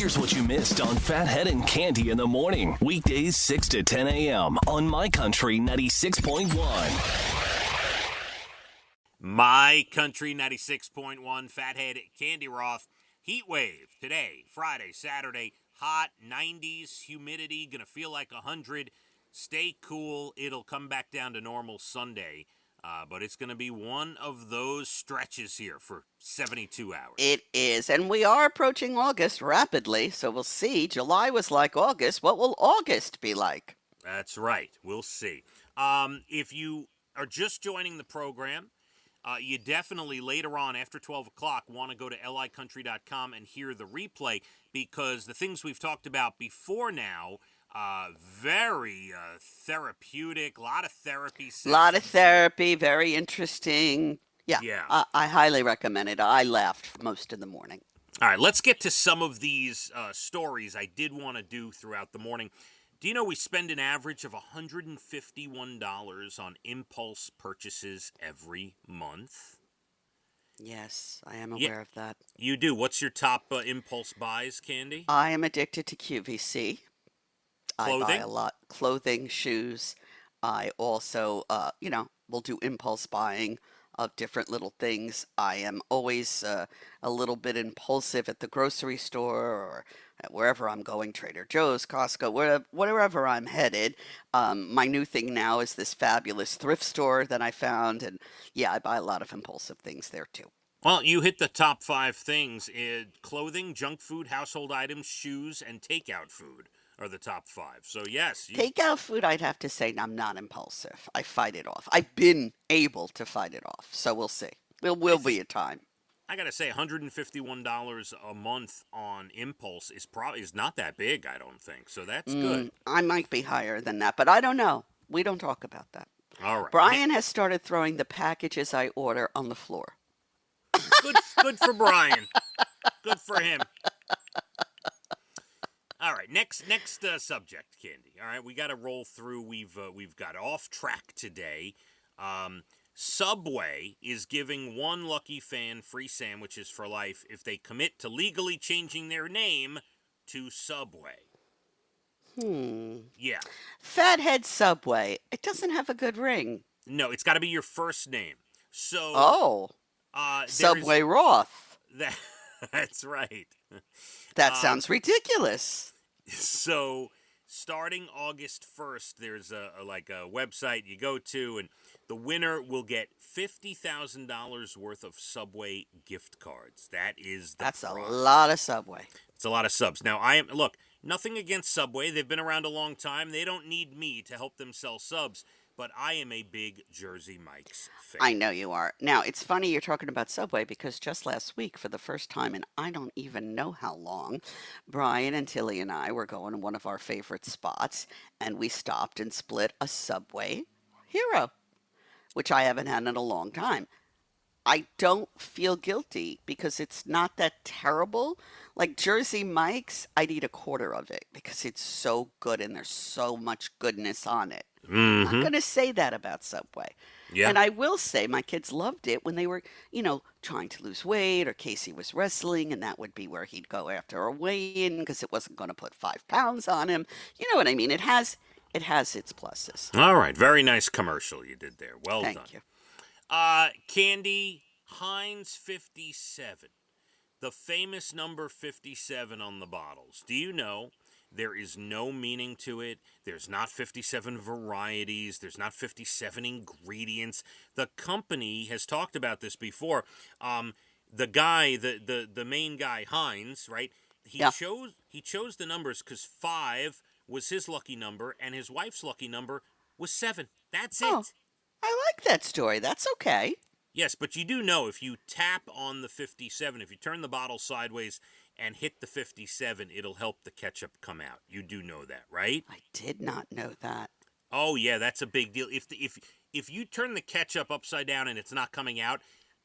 Here's what you missed on Phathead and Cande in the morning. Weekdays 6 to 10 a.m. on My Country 96.1. My Country 96.1, Phathead, Cande Roth. Heat wave today, Friday, Saturday. Hot, 90s, humidity, going to feel like 100. Stay cool. It'll come back down to normal Sunday. But it's going to be one of those stretches here for 72 hours. It is, and we are approaching August rapidly, so we'll see. July was like August. What will August be like? That's right. We'll see. If you are just joining the program, you definitely later on after 12 o'clock want to go to licountry.com and hear the replay, because the things we've talked about before now, very therapeutic, a lot of therapy sessions. A lot of therapy, very interesting. Yeah. I highly recommend it. I laughed most of the morning. All right, let's get to some of these stories I did want to do throughout the morning. Do you know we spend an average of $151 on impulse purchases every month? Yes, I am aware of that. You do. What's your top impulse buys, Cande? I am addicted to QVC. Clothing? I buy a lot. Clothing, shoes. I also, will do impulse buying of different little things. I am always a little bit impulsive at the grocery store or wherever I'm going, Trader Joe's, Costco, wherever I'm headed. My new thing now is this fabulous thrift store that I found. And yeah, I buy a lot of impulsive things there too. Well, you hit the top 5 things. Clothing, junk food, household items, shoes, and takeout food are the top 5. So yes. Takeout food, I'd have to say I'm not impulsive. I fight it off. I've been able to fight it off. So we'll see. Will be a time. I got to say, $151 a month on impulse is not that big, I don't think. So that's good. I might be higher than that, but I don't know. We don't talk about that. All right. Brian has started throwing the packages I order on the floor. Good for Brian. Good for him. All right, next subject, Cande. All right, we got to roll through. We've got off track today. Subway is giving one lucky fan free sandwiches for life if they commit to legally changing their name to Subway. Yeah. Phathead Subway. It doesn't have a good ring. No, it's got to be your first name. So. Subway Roth. That's right. That sounds ridiculous. So, starting August 1st, there's a website you go to, and the winner will get $50,000 worth of Subway gift cards. That's a lot of Subway. It's a lot of subs. Now, look, nothing against Subway. They've been around a long time. They don't need me to help them sell subs. But I am a big Jersey Mike's fan. I know you are. Now, it's funny you're talking about Subway because just last week, for the first time in I don't even know how long, Brian and Tilly and I were going to one of our favorite spots, and we stopped and split a Subway Hero, which I haven't had in a long time. I don't feel guilty because it's not that terrible. Like Jersey Mike's, I'd eat a quarter of it because it's so good and there's so much goodness on it. I'm not going to say that about Subway. Yeah. And I will say my kids loved it when they were, trying to lose weight, or Casey was wrestling, and that would be where he'd go after a weigh-in because it wasn't going to put 5 pounds on him. You know what I mean? It has its pluses. All right. Very nice commercial you did there. Well done. Thank you. Cande, Heinz 57. The famous number 57 on the bottles. Do you know there is no meaning to it? There's not 57 varieties. There's not 57 ingredients. The company has talked about this before. The guy, the main guy, Heinz, right? He chose the numbers because 5 was his lucky number and his wife's lucky number was 7. That's it. I like that story. That's okay. Yes, but you do know if you tap on the 57, if you turn the bottle sideways and hit the 57, it'll help the ketchup come out. You do know that, right? I did not know that. Oh yeah, that's a big deal. If you turn the ketchup upside down and it's not coming out,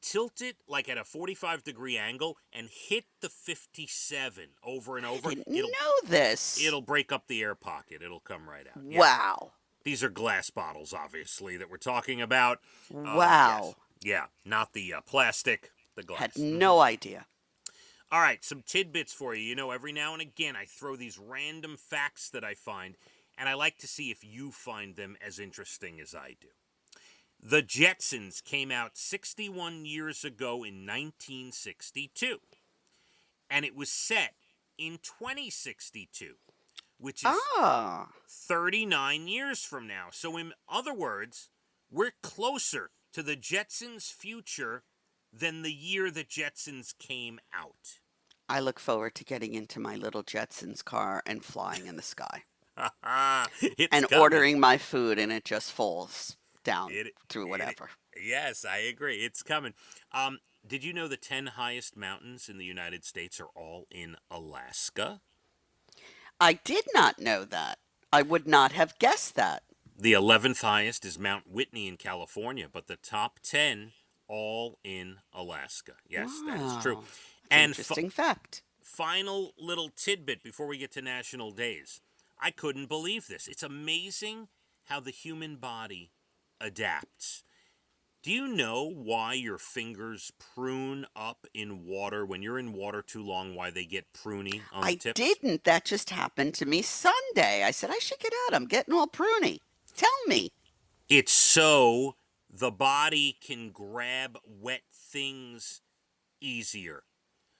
tilt it like at a 45-degree angle and hit the 57 over and over. I didn't know this. It'll break up the air pocket. It'll come right out. Yeah. Wow. These are glass bottles, obviously, that we're talking about. Wow. Yes. Yeah, not the plastic, the glass. Had no idea. All right, some tidbits for you. You know, every now and again I throw these random facts that I find, and I like to see if you find them as interesting as I do. The Jetsons came out 61 years ago in 1962, and it was set in 2062, which is Ah, 39 years from now. So, in other words, we're closer to the Jetsons' future than the year the Jetsons came out. I look forward to getting into my little Jetsons car and flying in the sky It's and coming. ordering my food and it just falls down It, through it, whatever. yes, I agree. It's coming. Did you know the 10 highest mountains in the United States are all in Alaska? I did not know that. I would not have guessed that. The 11th highest is Mount Whitney in California, but the top 10 all in Alaska. Yes, that is true. Wow. That's an And interesting fact. final little tidbit before we get to national days. I couldn't believe this. It's amazing how the human body adapts. Do you know why your fingers prune up in water when you're in water too long, why they get pruny on the I tips? didn't. That just happened to me Sunday. I said I should get out. I'm getting all pruny. Tell me. It's so the body can grab wet things easier.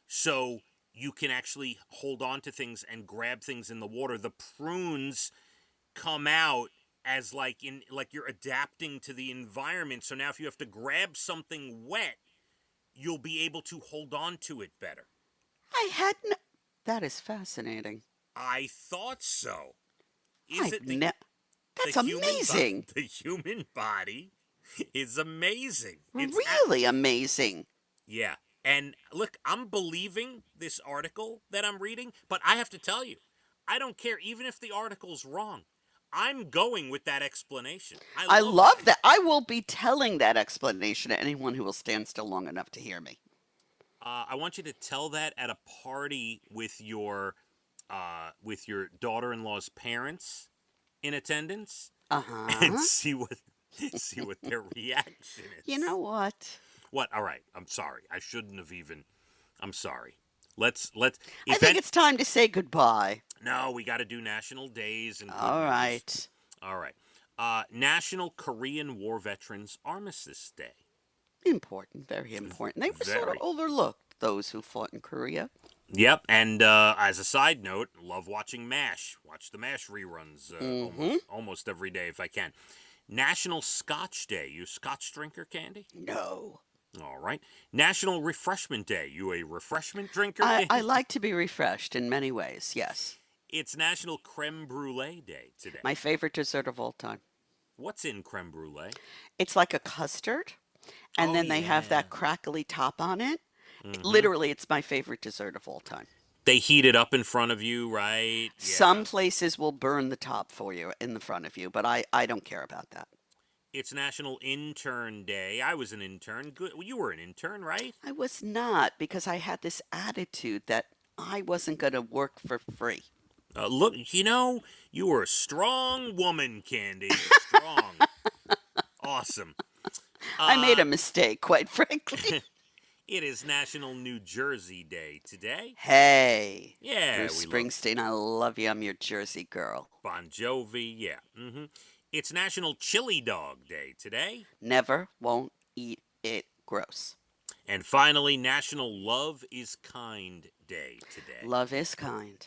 So you can actually hold on to things and grab things in the water. The prunes come out as like you're adapting to the environment. So now if you have to grab something wet, you'll be able to hold on to it better. I hadn't. That is fascinating. I thought so. Is I've it That's the human amazing. the human body is amazing. Really amazing. Yeah. And look, I'm believing this article that I'm reading, but I have to tell you, I don't care even if the article's wrong. I'm going with that explanation. I love that. I will be telling that explanation to anyone who will stand still long enough to hear me. I want you to tell that at a party with your daughter-in-law's parents in attendance, Uh and huh. see what their reaction is. You know what? What? All right. I'm sorry. I shouldn't have even. I'm sorry. Let's. I think it's time to say goodbye. No, we got to do national days and good All news. right. All right. National Korean War Veterans Armistice Day. Important, very important. They were sort of Very. overlooked, those who fought in Korea. Yep. And as a side note, love watching MASH. Watch the MASH reruns almost every day if I can. National Scotch Day. You a Scotch drinker, Candy? No. All right. National Refreshment Day. You a refreshment drinker? I like to be refreshed in many ways, yes. It's National Creme Brulee Day today. My favorite dessert of all time. What's in creme brulee? It's like a custard, and Oh, then they have yeah. that crackly top on it. Mhm. Literally, it's my favorite dessert of all time. They heat it up in front of you, right? Some places will burn the top for you in the front of you, but I don't care about that. It's National Intern Day. I was an intern. Good. Well, you were an intern, right? I was not because I had this attitude that I wasn't going to work for free. Look, you were a strong woman, Candy. Strong. Awesome. I made a mistake, quite frankly. It is National New Jersey Day today. Hey, Yeah, Bruce we love Springsteen, I love you. I'm your Jersey girl. Bon Jovi. Yeah. It's National Chili Dog Day today. Never, won't eat it. Gross. And finally, National Love is Kind Day today. Love is kind.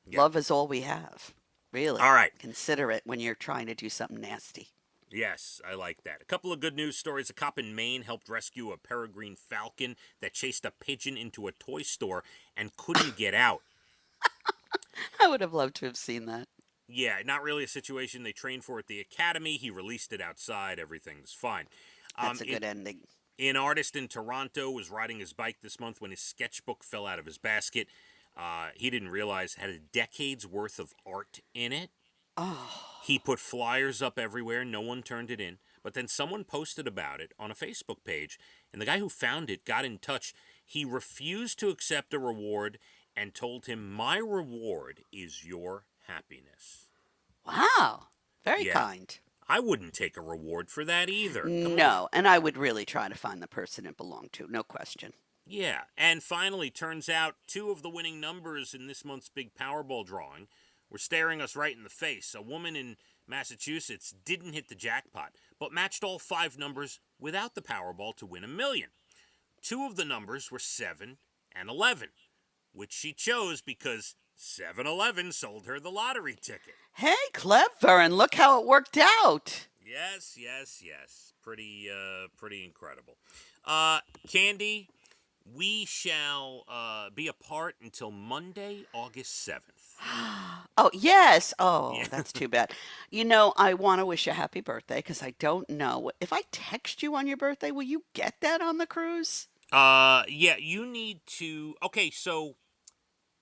Yeah. Love is all we have. Really. All right. Consider it when you're trying to do something nasty. Yes, I like that. A couple of good news stories. A cop in Maine helped rescue a peregrine falcon that chased a pigeon into a toy store and couldn't get out. I would have loved to have seen that. Yeah, not really a situation they trained for at the academy. He released it outside. Everything's fine. That's a good ending. An artist in Toronto was riding his bike this month when his sketchbook fell out of his basket. He didn't realize it had a decade's worth of art in it. Oh, He put flyers up everywhere. No one turned it in. But then someone posted about it on a Facebook page, and the guy who found it got in touch. He refused to accept a reward and told him, "My reward is your happiness." wow. Very Yeah. kind. I wouldn't take a reward for that either. Come on. No, and I would really try to find the person it belonged to. No question. Yeah, and finally, turns out 2 of the winning numbers in this month's big Powerball drawing were staring us right in the face. A woman in Massachusetts didn't hit the jackpot, but matched all 5 numbers without the Powerball to win $1 million. 2 of the numbers were 7 and 11, which she chose because 7-Eleven sold her the lottery ticket. Hey, clever, and look how it worked out. Yes. Pretty incredible. Cande, we shall be apart until Monday, August 7th. Oh, yes. Oh, Yeah. that's too bad. I want to wish you a happy birthday because I don't know. If I text you on your birthday, will you get that on the cruise? Yeah, you need to. Okay, so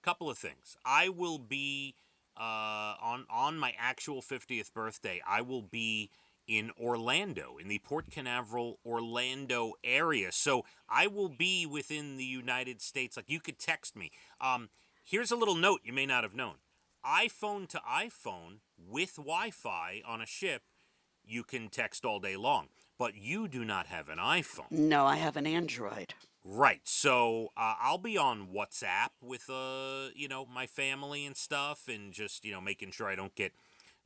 couple of things. I will be on my actual 50th birthday. I will be in Orlando, in the Port Canaveral, Orlando area. So I will be within the United States. Like, you could text me. Here's a little note you may not have known. iPhone to iPhone with Wi-Fi on a ship, you can text all day long. But you do not have an iPhone. No, I have an Android. Right. So I'll be on WhatsApp with my family and stuff, and just making sure I don't get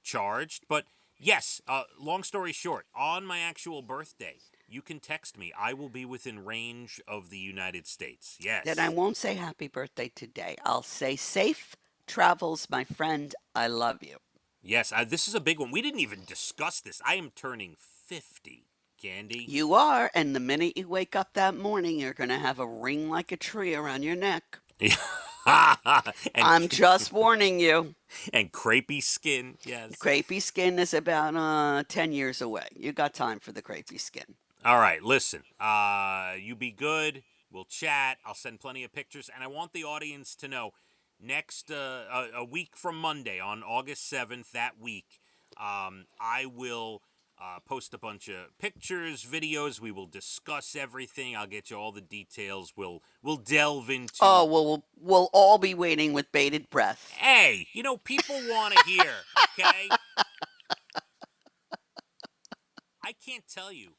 charged. But yes, long story short, on my actual birthday, you can text me. I will be within range of the United States. Yes. Then I won't say happy birthday today. I'll say safe travels, my friend. I love you. Yes. This is a big one. We didn't even discuss this. I am turning 50. Cande. You are, and the minute you wake up that morning, you're going to have a ring like a tree around your neck. I'm just warning you. And crepey skin, yes. Crepey skin is about 10 years away. You got time for the crepey skin. All right, listen. You be good. We'll chat. I'll send plenty of pictures. And I want the audience to know, next, a week from Monday, on August 7th, that week, I will post a bunch of pictures, videos. We will discuss everything. I'll get you all the details. We'll delve into. Oh, well, we'll all be waiting with bated breath. Hey, people want to hear. Okay. I can't tell you.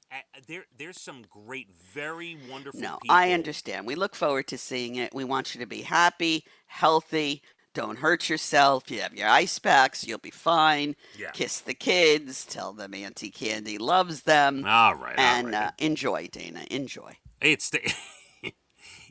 There's some great, very wonderful No, people. I understand. We look forward to seeing it. We want you to be happy, healthy. Don't hurt yourself. You have your ice packs. You'll be fine. Yeah. Kiss the kids. Tell them Auntie Cande loves them. All right. And enjoy, Dana. Enjoy. It's the.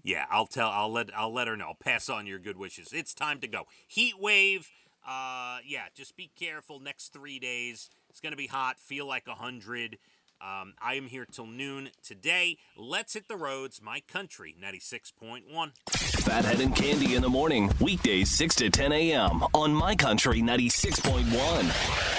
Yeah, I'll let her know. I'll pass on your good wishes. It's time to go. Heat wave. Yeah, just be careful next 3 days. It's going to be hot. Feel like 100. I am here till noon today. Let's hit the roads. My Country 96.1. Phathead and Cande in the morning, weekdays 6 to 10 a.m. on My Country 96.1.